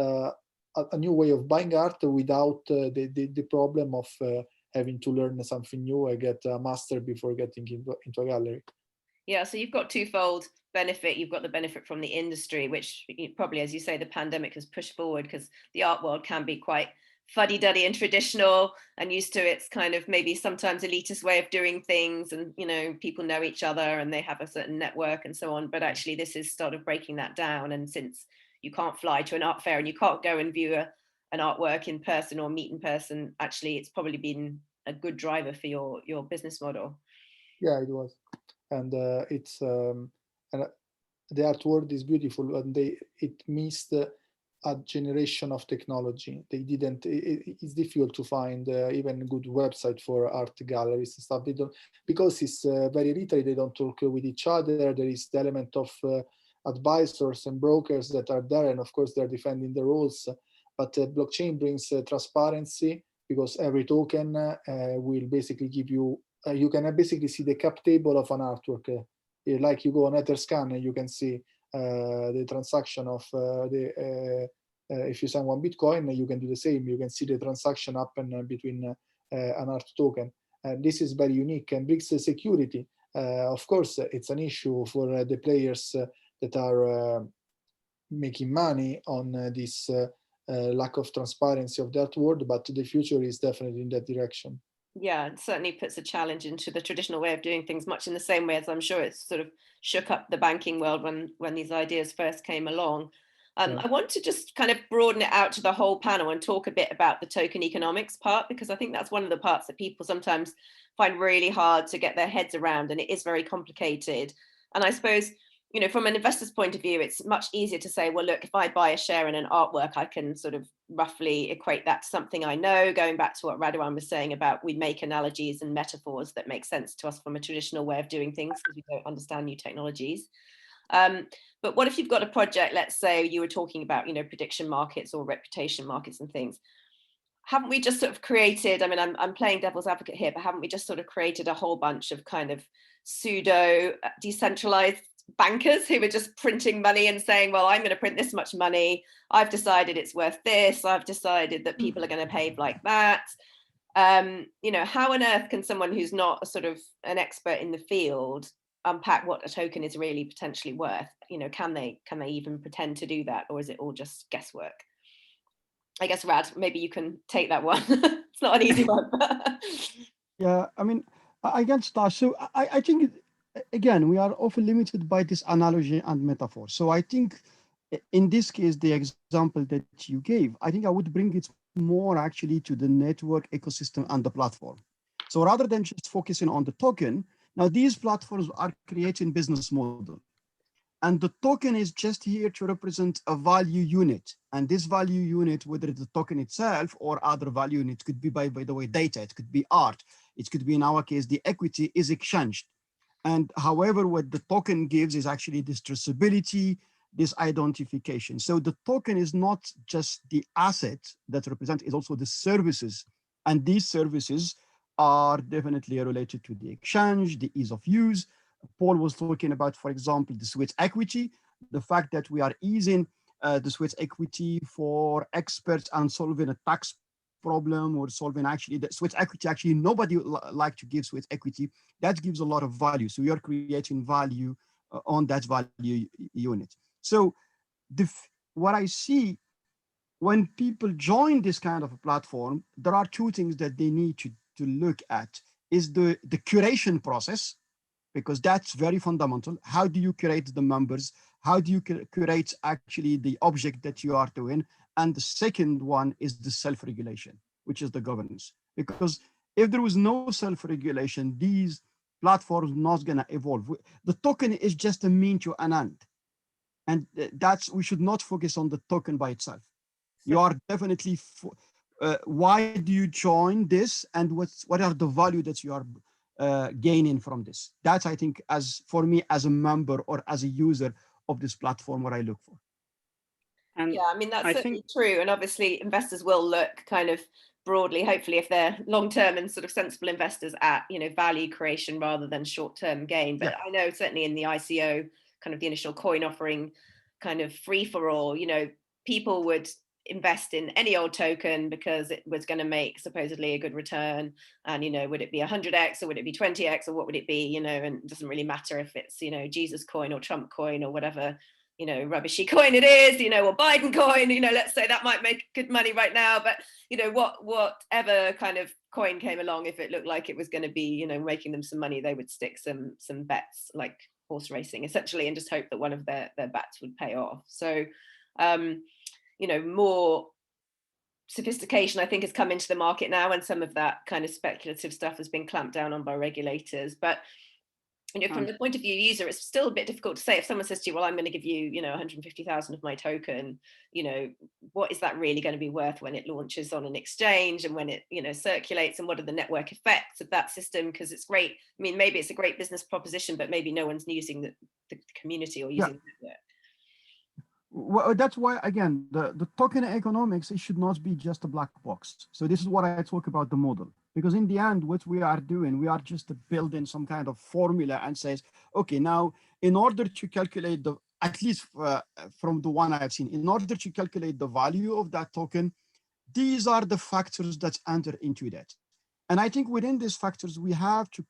a new way of buying art without the problem of having to learn something new and get a master before getting into a gallery. Yeah, so you've got twofold benefit. You've got the benefit from the industry, which probably, as you say, the pandemic has pushed forward, because the art world can be quite fuddy-duddy and traditional and used to its kind of maybe sometimes elitist way of doing things, and you know, people know each other and they have a certain network and so on. But actually this is sort of breaking that down, and since you can't fly to an art fair and you can't go and view an artwork in person or meet in person, actually it's probably been a good driver for your business model. Yeah, it was. And it's and the art world is beautiful, and it missed a generation of technology. They didn't. It's difficult to find even a good website for art galleries and stuff. They don't, because it's very literary. They don't talk with each other. There is the element of advisors and brokers that are there, and of course they're defending the rules. But blockchain brings transparency, because every token will basically give you. You can basically see the cap table of an artwork. Like you go on Etherscan, you can see the transaction of if you send one Bitcoin, you can do the same. You can see the transaction happen between an art token. And this is very unique and brings security. Of course, it's an issue for the players that are making money on this lack of transparency of the art world, but the future is definitely in that direction. Yeah, it certainly puts a challenge into the traditional way of doing things, much in the same way as I'm sure it's sort of shook up the banking world when these ideas first came along. I want to just kind of broaden it out to the whole panel and talk a bit about the token economics part, because I think that's one of the parts that people sometimes find really hard to get their heads around, and it is very complicated. And I suppose, you know, from an investor's point of view, it's much easier to say, well, look, if I buy a share in an artwork, I can sort of roughly equate that to something I know, going back to what Radovan was saying about we make analogies and metaphors that make sense to us from a traditional way of doing things because we don't understand new technologies. But what if you've got a project, let's say you were talking about, you know, prediction markets or reputation markets and things. Haven't we just sort of created, I mean, I'm playing devil's advocate here, but haven't we just sort of created a whole bunch of kind of pseudo decentralized bankers who are just printing money and saying, well, I'm going to print this much money. I've decided it's worth this. I've decided that people are going to behave like that. You know, how on earth can someone who's not a sort of an expert in the field unpack what a token is really potentially worth? You know, can they even pretend to do that, or is it all just guesswork? I guess, Rad, maybe you can take that one. It's not an easy one. Yeah, I mean, I can start. So I think, again, we are often limited by this analogy and metaphor. So I think in this case, the example that you gave, I think I would bring it more actually to the network ecosystem and the platform. So rather than just focusing on the token, now these platforms are creating business model. And the token is just here to represent a value unit. And this value unit, whether it's the token itself or other value unit, could be, by the way, data, it could be art, it could be, in our case, the equity is exchanged. And however, what the token gives is actually this traceability, this identification. So the token is not just the asset that represents, is also the services. And these services are definitely related to the exchange, the ease of use. Paul was talking about, for example, the Swiss equity, the fact that we are easing the Swiss equity for experts and solving a tax problem or solving actually the Swiss equity. Actually, nobody like to give Swiss equity. That gives a lot of value. So we are creating value on that value unit. So what I see when people join this kind of a platform, there are two things that they need to look at is the curation process, because that's very fundamental. How do you curate the members? How do you curate actually the object that you are doing? And the second one is the self-regulation, which is the governance. Because if there was no self-regulation, these platforms not gonna evolve. The token is just a mean to an end. And we should not focus on the token by itself. You are definitely, why do you join this, and what are the value that you are gaining from this? That's, I think, for me as a member or as a user of this platform, what I look for. And yeah, I mean, that's certainly true. And obviously investors will look kind of broadly, hopefully if they're long-term and sort of sensible investors, at, you know, value creation rather than short-term gain. But I know certainly in the ICO, kind of the initial coin offering kind of free for all, you know, people would invest in any old token because it was going to make supposedly a good return. And, you know, would it be 100x or would it be 20x or what would it be, you know, and it doesn't really matter if it's, you know, Jesus coin or Trump coin or whatever, you know, rubbishy coin it is, you know, or Biden coin, you know, let's say that might make good money right now, but, you know, whatever kind of coin came along, if it looked like it was going to be, you know, making them some money, they would stick some bets, like horse racing essentially, and just hope that one of their bets would pay off. So, you know, more sophistication, I think, has come into the market now, and some of that kind of speculative stuff has been clamped down on by regulators. But, you know, from the point of view user, it's still a bit difficult to say. If someone says to you, well, I'm going to give you, you know, 150,000 of my token, you know, what is that really going to be worth when it launches on an exchange and when it, you know, circulates, and what are the network effects of that system? Because it's great. I mean, maybe it's a great business proposition, but maybe no one's using the community or using the network. Well, that's why, again, the token economics, it should not be just a black box. So this is what I talk about the model, because in the end, what we are doing, we are just building some kind of formula and says, okay, now in order to calculate at least from the one I've seen, in order to calculate the value of that token, these are the factors that enter into that. And I think within these factors, we have to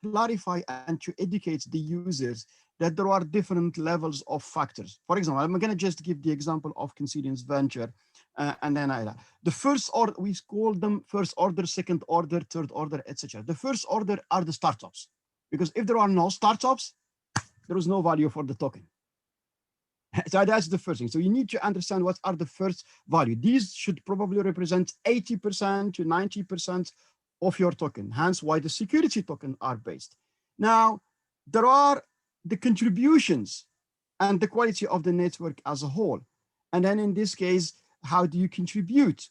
clarify and to educate the users that there are different levels of factors. For example, I'm going to just give the example of Consilience Venture, and then the first order, we call them first order, second order, third order, etc. The first order are the startups, because if there are no startups, there is no value for the token. So that's the first thing. So you need to understand what are the first value. These should probably represent 80% to 90% of your token, hence why the security token are based. Now, there are the contributions and the quality of the network as a whole. And then in this case, how do you contribute?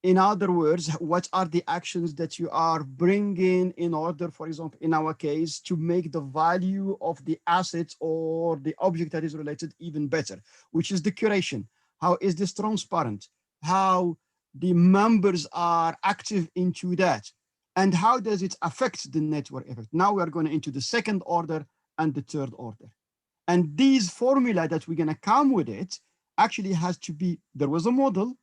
In other words, what are the actions that you are bringing in order, for example, in our case, to make the value of the asset or the object that is related even better, which is the curation. How is this transparent? How the members are active into that? And how does it affect the network effect? Now we are going into the second order and the third order. And these formula that we're going to come with it actually has to be, there was a model,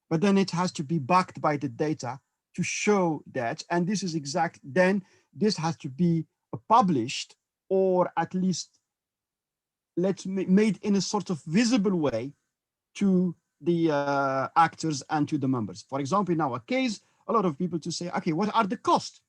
but then it has to be backed by the data to show that. And this is then this has to be published, or at least made in a sort of visible way to the actors and to the members. For example, in our case, a lot of people to say, okay, what are the costs?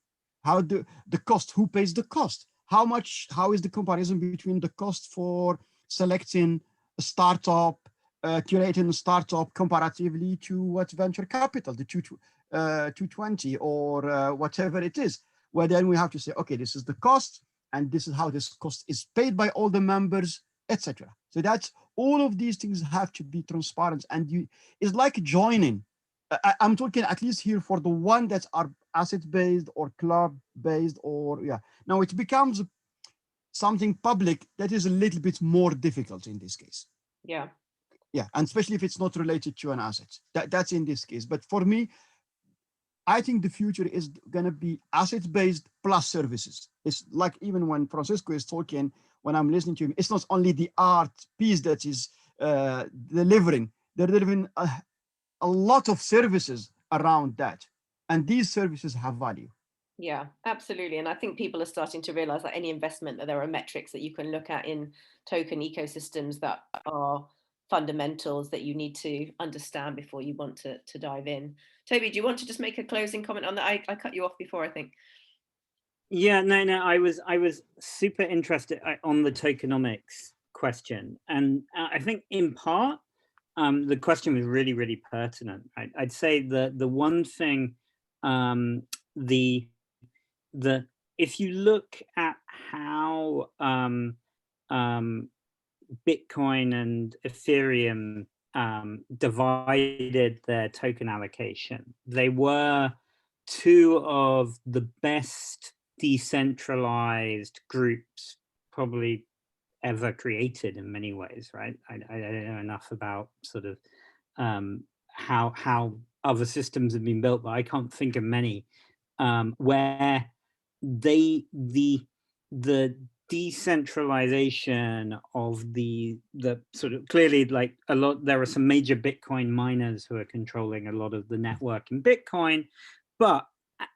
How the cost, who pays the cost? How is the comparison between the cost for selecting a startup, curating a startup comparatively to what venture capital, the 220 or whatever it is, where then we have to say, okay, this is the cost, and this is how this cost is paid by all the members, etc. So that's all of these things have to be transparent, and it's like joining. I'm talking at least here for the one that are asset-based or club-based, or Now it becomes something public that is a little bit more difficult in this case. Yeah, and especially if it's not related to an asset. That's in this case. But for me, I think the future is going to be asset-based plus services. It's like even when Francisco is talking, when I'm listening to him, it's not only the art piece that is delivering. They're delivering a lot of services around that, and these services have value. Yeah, absolutely. And I think people are starting to realize that any investment, that there are metrics that you can look at in token ecosystems that are fundamentals that you need to understand before you want to dive in. Toby, do you want to just make a closing comment on that? I cut you off before, I think. Yeah, no, I was super interested on the tokenomics question, and I think in part the question was really pertinent. I'd say the one thing, the if you look at how Bitcoin and Ethereum divided their token allocation, they were two of the best decentralized groups probably ever created in many ways, right? I don't know enough about sort of how other systems have been built, but I can't think of many where the decentralization of the sort of, clearly, like a lot, there are some major Bitcoin miners who are controlling a lot of the network in Bitcoin, but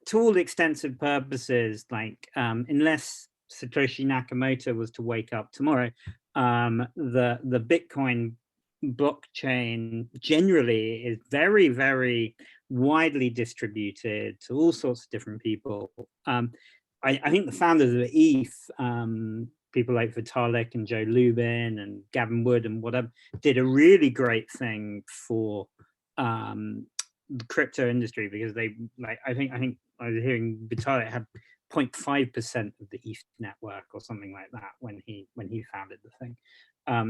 to all extensive purposes, like unless Satoshi Nakamoto was to wake up tomorrow, the Bitcoin blockchain generally is very widely distributed to all sorts of different people. I think the founders of ETH, people like Vitalik and Joe Lubin and Gavin Wood and whatever, did a really great thing for the crypto industry, because they, like, I think I was hearing Vitalik had 0.5% of the ETH network or something like that when he founded the thing.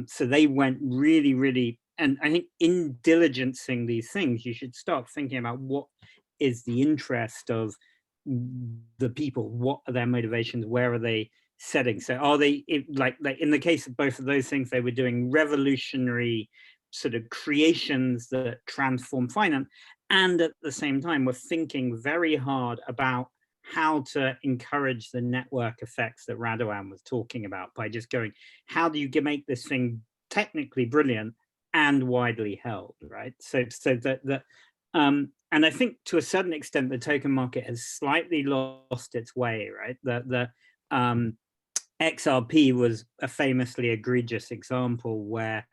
So they went really, and I think in diligencing these things, you should start thinking about what is the interest of the people, what are their motivations, where are they setting. So are they, like in the case of both of those things, they were doing revolutionary sort of creations that transform finance, and at the same time we're thinking very hard about how to encourage the network effects that Radovan was talking about, by just going, how do you make this thing technically brilliant and widely held, right? So that and I think to a certain extent the token market has slightly lost its way, right? The XRP was a famously egregious example where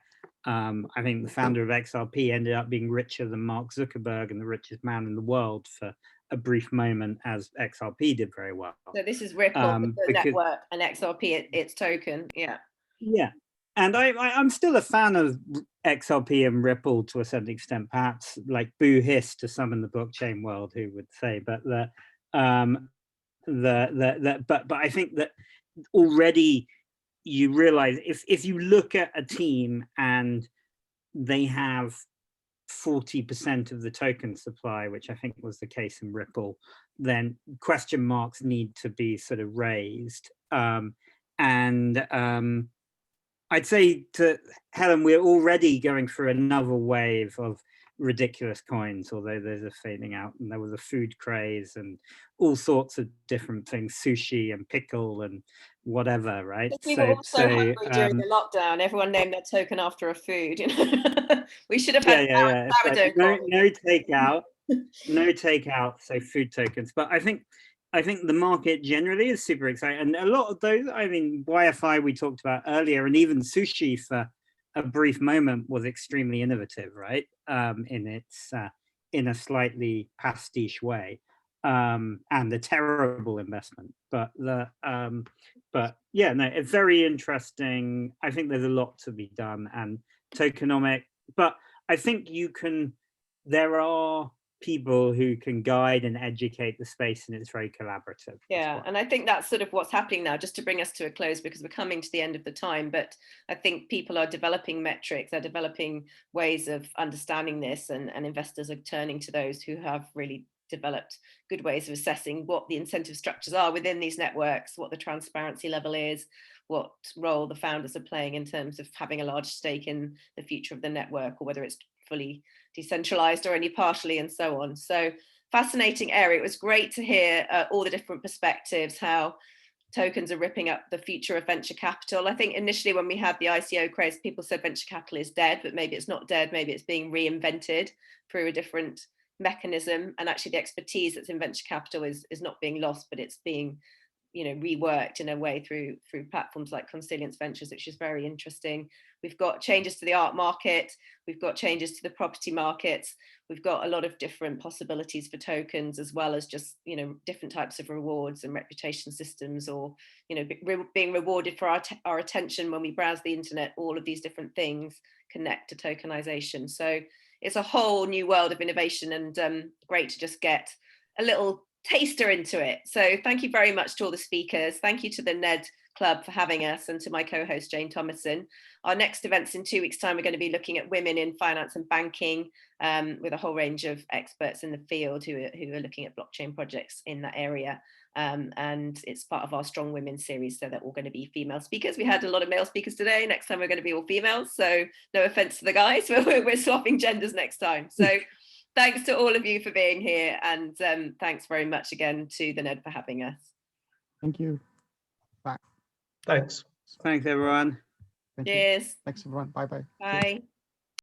I think the founder of XRP ended up being richer than Mark Zuckerberg and the richest man in the world for a brief moment, as XRP did very well. So this is Ripple, the network, and XRP, its token. Yeah. And I'm still a fan of XRP and Ripple to a certain extent, perhaps like boo hiss to some in the blockchain world who would say, but but I think that already you realize if you look at a team and they have 40% of the token supply, which I think was the case in Ripple, then question marks need to be sort of raised. I'd say to Helen, we're already going through another wave of ridiculous coins, although there's a fading out, and there was a food craze and all sorts of different things, sushi and pickle and whatever, right? We were also hungry during the lockdown. Everyone named their token after a food. We should have had sourdough like no takeout, no takeout, so food tokens. But I think the market generally is super exciting, and a lot of those, I mean, YFI we talked about earlier, and even sushi for a brief moment was extremely innovative, right? In its in a slightly pastiche way, and a terrible investment. But yeah, no, it's very interesting. I think there's a lot to be done, and tokenomic. But I think there are people who can guide and educate the space, and it's very collaborative. Yeah, and I think that's sort of what's happening now, just to bring us to a close, because we're coming to the end of the time. But I think people are developing metrics, they're developing ways of understanding this, and investors are turning to those who have really developed good ways of assessing what the incentive structures are within these networks, what the transparency level is, what role the founders are playing in terms of having a large stake in the future of the network, or whether it's fully decentralized or only partially, and so on. So fascinating area. It was great to hear all the different perspectives, how tokens are ripping up the future of venture capital. I think initially when we had the ICO craze, people said venture capital is dead, but maybe it's not dead, maybe it's being reinvented through a different mechanism, and actually the expertise that's in venture capital is not being lost, but it's being, you know, reworked in a way through platforms like Consilience Ventures, which is very interesting. We've got changes to the art market, we've got changes to the property markets, we've got a lot of different possibilities for tokens, as well as just, you know, different types of rewards and reputation systems, or, you know, being rewarded for our attention when we browse the internet. All of these different things connect to tokenization. So it's a whole new world of innovation, and great to just get a little taster into it. So thank you very much to all the speakers. Thank you to the NED Club for having us, and to my co-host Jane Thomason. Our next event's in 2 weeks' time. We're going to be looking at women in finance and banking, with a whole range of experts in the field who are looking at blockchain projects in that area. And it's part of our Strong Women series, so that we're going to be female speakers. We had a lot of male speakers today. Next time we're going to be all females, so no offense to the guys, but we're swapping genders next time. So thanks to all of you for being here, and thanks very much again to the NED for having us. Thank you. Bye. Thanks. Thanks, everyone. Thank you. Cheers. Thanks, everyone. Bye-bye. Bye.